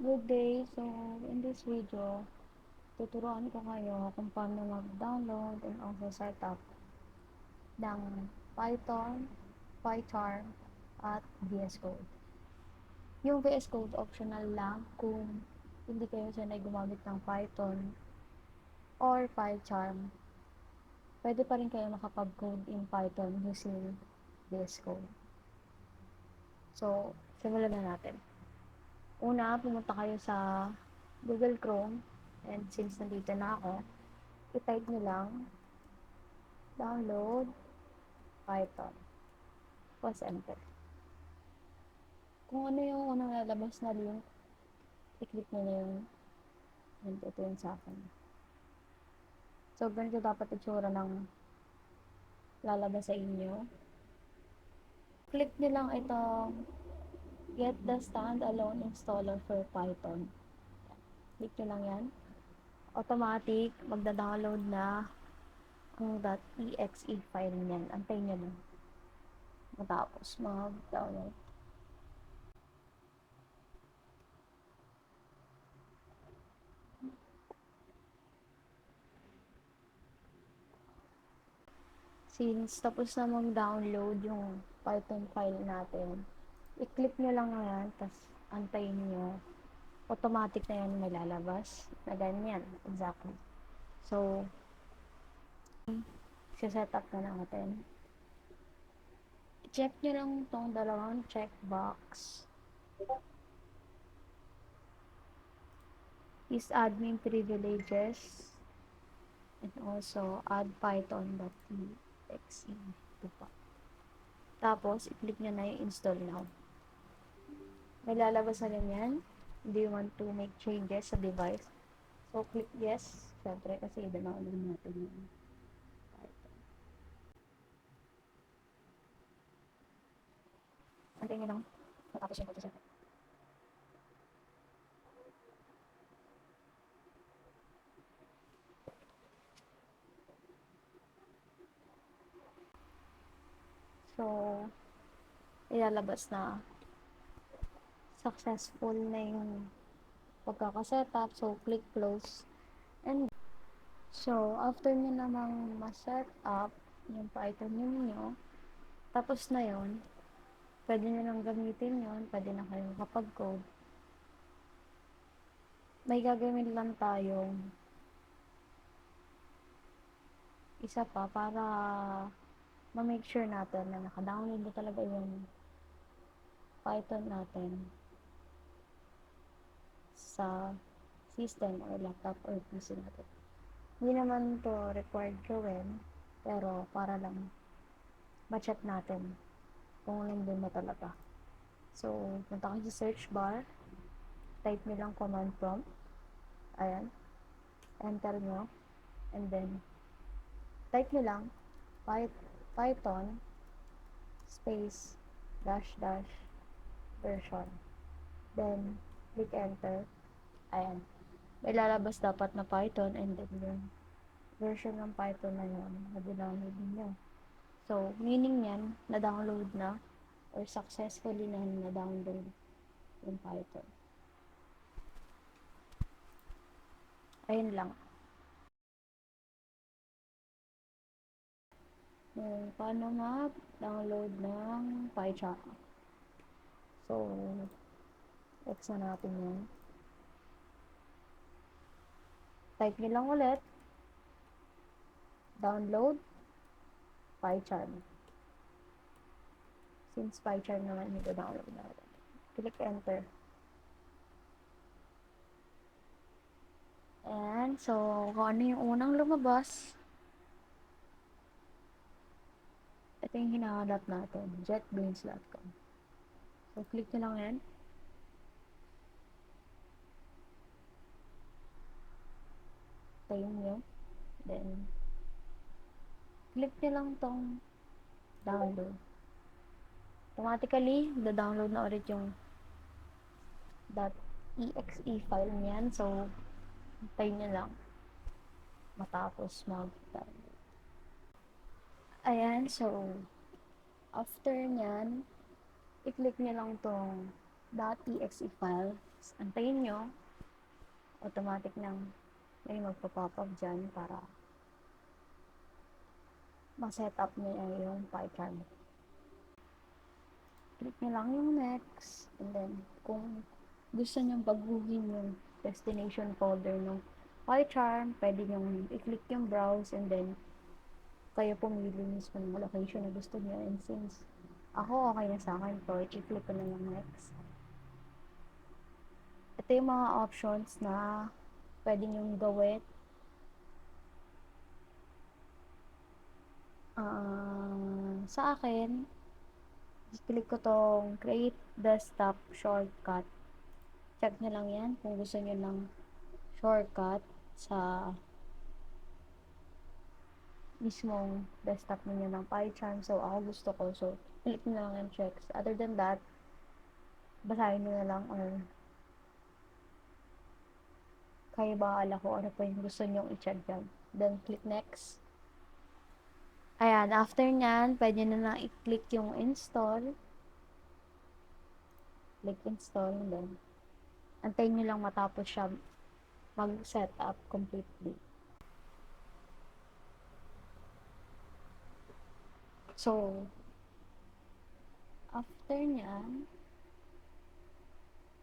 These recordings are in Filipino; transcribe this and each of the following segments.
Good day. So, in this video, tuturuan ko kayo kung paano mag-download and also set up ng Python, PyCharm, at VS Code. Yung VS Code optional lang kung hindi kayo sanay gumamit ng Python or PyCharm. Pwede pa rin kayo makapag-code in Python using VS Code. So, simulan na natin. Una, pumunta kayo sa Google Chrome, and since nandito na ako, i-type nyo lang download Python. Tapos enter. Kung ano yung unang lalabas na link, i-click nyo na yung ito yung sa akin. So, ganito dapat itsura ng lalabas sa inyo. Click nyo lang itong get the standalone installer for Python. Click nyo lang yan. Automatic, magda-download na ang .exe file niyan. Antayin nyo lang. Matapos mag-download. Since tapos na mag-download yung Python file natin, i-click nyo lang yan, tapos antayin nyo. Automatic na yan may lalabas na ganyan. Exactly. So, set up na natin. I-check nyo lang itong dalawang checkbox. Is admin privileges and also add python.exe. Tapos, i-click nyo na yung install now. May lalabas na ganyan. Do you want to make changes sa device? So, click yes. Siyempre, kasi i-download natin yung Python. Antayin nyo lang. Matapos yung pag-set. So, ilalabas na successful na yung pagkakasetup. So, click close. And so, after nyo namang ma-set up yung Python ninyo, tapos na yon, pwede nyo nang gamitin yon, pwede na kayo makapag-code. May gagawin lang tayong isa pa para ma-make sure natin na naka-download na talaga yung Python natin sa system or laptop or PC natin. Hindi naman to required gawin, pero para lang ma-check natin kung nandun na talaga. So, punta kayo sa search bar, type nyo lang command prompt, ayan, enter nyo, and then, type nyo lang, Python, space, dash dash, version. Then, click enter, ayan. May lalabas dapat na Python, and then yung version ng Python na yun, na-download niyo. So, meaning yan, na-download na, or successfully na-download yung Python. Ayun lang. Paano mag-download ng PyCharm. So, X na natin yun. Type nyo lang ulit, download PyCharm. Since PyCharm naman yung download natin. Click enter. And, so, kung ano yung unang lumabas, ito yung hinahanap natin, jetbrains.com. So, click nyo lang yan. Tayo nyo. Then, click nyo lang tong download. Automatically, download na ulit yung .exe file niyan. So, tayo nyo lang matapos mag-download. Ayan, so, after nyan, i-click nyo lang tong .exe file. Antayin nyo, automatic nang may magpa-pop up dyan para ma-set up nyo yung PyCharm. Click nyo lang yung next, and then kung gusto nyo baguhin yung destination folder ng PyCharm, pwede nyo i-click yung browse, and then kayo pumili mismo ng location na gusto nyo. And since ako okay na sa akin to, i-click ko na yung next. Ito yung mga options na pwede nyo gawin. Sa akin, i-click ko tong create desktop shortcut. Check nyo lang yan kung gusto nyo ng shortcut sa mismong desktop ninyo ng PyCharm. So, ako gusto ko. So, click nyo lang yung checks. Other than that, basahin nyo na lang or kayo bahala ko ano pa yung gusto nyong i-check dyan. Then, click next. Ayan, after nyan, pwede na lang i-click yung install. Click install, and then antayin nyo lang matapos siya mag-set up completely. So, after nyan,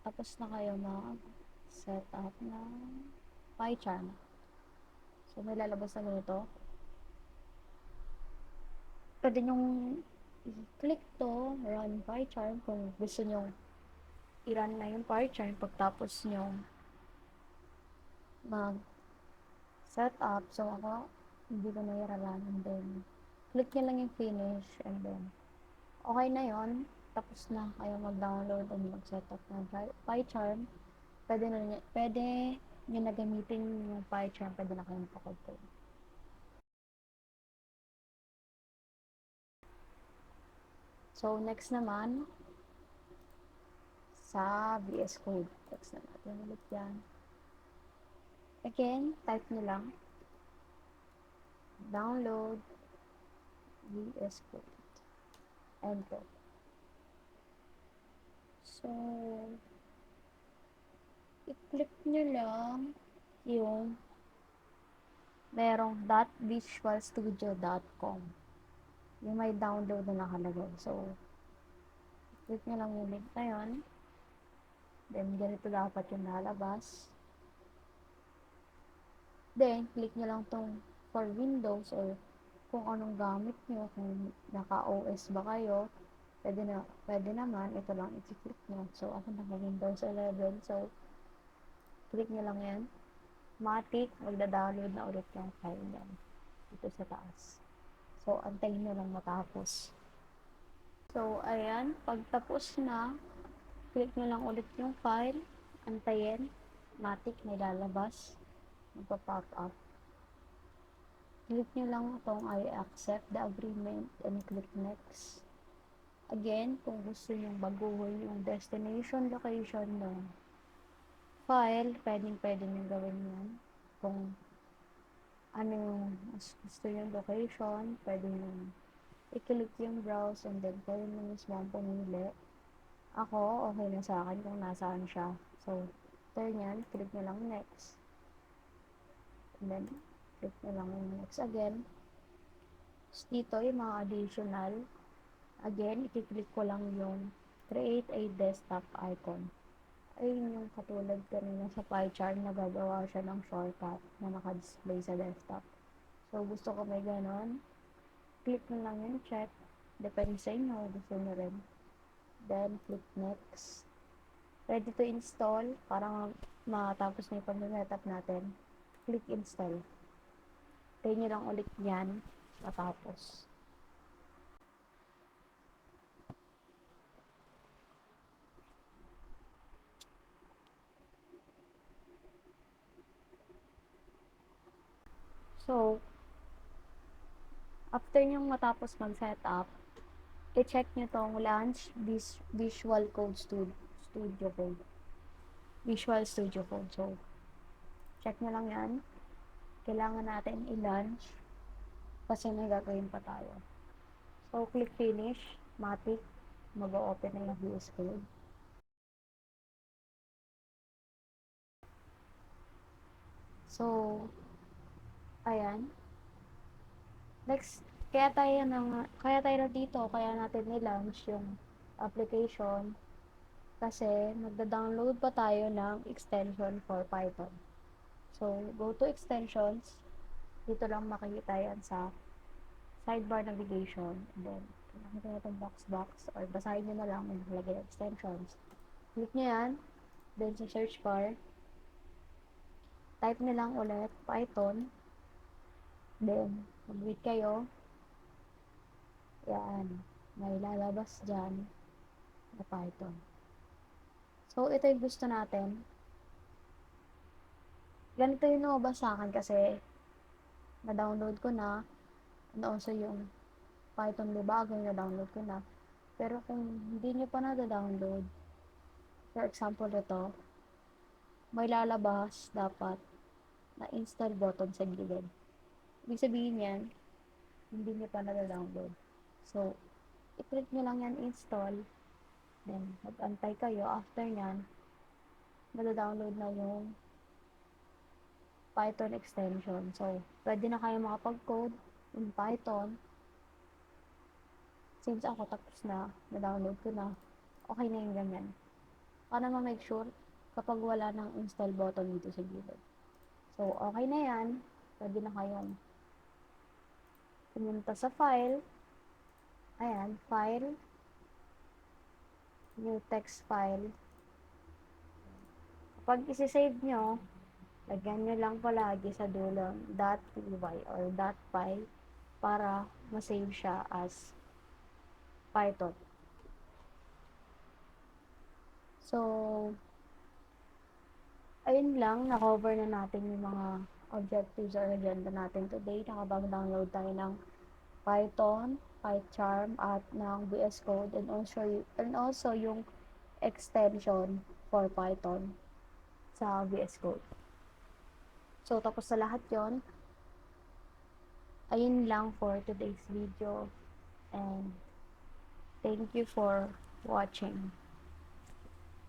tapos na kayo mag-set up ng PyCharm. So, may lalabas na ganito. Pwede nyong i-click to, run PyCharm, kung gusto nyong i-run na yung PyCharm pagtapos nyong mag-set up. So, ako, hindi ko na i-run, and then, click nyo lang yung finish, and then, okay na yon. Tapos na kayo mag-download and mag-set up ng PyCharm. Pwede nyo na gamitin yung PyCharm, pwede na kayong pakagod. So, next naman, sa VS Code. Text na natin ulit yan. Again, type nyo lang, download VS Code. Enter. So, i-click nyo lang yung merong .visualstudio.com. Yung may download na nakalagay. So, click nyo lang yung link na yun. Then, ganito dapat yung lalabas. Then, click nyo lang tong for Windows or kung anong gamit nyo, kung naka-OS ba kayo, pwede naman, ito lang i-click nyo. So, ako naka-Windows 11. So, click nyo lang yan. Matik, magda-download na ulit yung file yan. Dito sa taas. So, antayin nyo lang matapos. So, ayan, pagtapos na, click nyo lang ulit yung file, antayin, matik, may lalabas, magpa-pop up. Click nyo lang itong I accept the agreement and click next. Again, kung gusto nyo baguhin yung destination location ng file, pwede nyo gawin yan. Kung ano yung gusto yung location, pwede nyo i-click yung browse, and then kayo mo mismo ang pumili. Ako, okay na sa akin kung nasaan siya. So, after nyan, click nyo lang next. And then, click nyo lang yung next again. Tapos dito, yung mga additional. Again, i-click ko lang yung create a desktop icon. Ayun yung katulad kanina sa PyCharm na gagawa siya ng shortcut na naka-display sa desktop. So, gusto ko may ganon. Click nyo lang yung check. Depende sa inyo, gusto nyo rin. Then, click next. Ready to install. Para matapos na yung pag-setup natin. Click install. Tayo nyo lang ulit yan. Matapos. So, after nyong matapos mag-setup, i-check nyo tong launch Visual Code Studio Code. Visual Studio Code. So, check nyo lang yan. Kailangan natin i-launch kasi may gagawin pa tayo. So, click finish. Matik. Mag-open na yung VS Code. So, ayan. Next, kaya tayo nandito, kaya natin ni-launch yung application kasi magda-download pa tayo ng extension for Python. So, go to extensions. Dito lang makikita yan sa sidebar navigation. And then, nakita nyo itong box or basahin nyo na lang yung nakalagay extensions. Click nyo yan. Then, sa search bar, type nyo lang ulit Python. Then, mag-wait kayo. Yan. May lalabas dyan na Python. So, ito yung gusto natin. Ganito yung lumabas sa akin kasi na-download ko na. And also yung Python debugger na-download ko na. Pero kung hindi nyo pa na-download, for example ito, may lalabas dapat na install button sa gilid. Ibig sabihin yan, hindi nyo pa na-download. So, i-click nyo lang yan install. Then, mag-antay kayo. After nyan, na-download na yung Python extension. So, pwede na kayo makapag-code in Python. Since ako tapos na, na-download ko na, okay na yung ganyan. Para ma-make sure kapag wala ng install button dito sa gilid. So, okay na yan. Pwede na kayong pumunta sa file. Ayan, file, new text file. Kapag isi-save nyo, lagyan nyo lang palagi sa dulong .py or .py para ma-save siya as Python. So, ayun lang, na-cover na natin yung mga objectives or agenda natin today. Nakapag-download tayo ng Python, PyCharm, at ng VS Code, and also yung extension for Python sa VS Code. So, tapos sa lahat yon, ayun lang for today's video. And thank you for watching.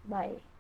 Bye.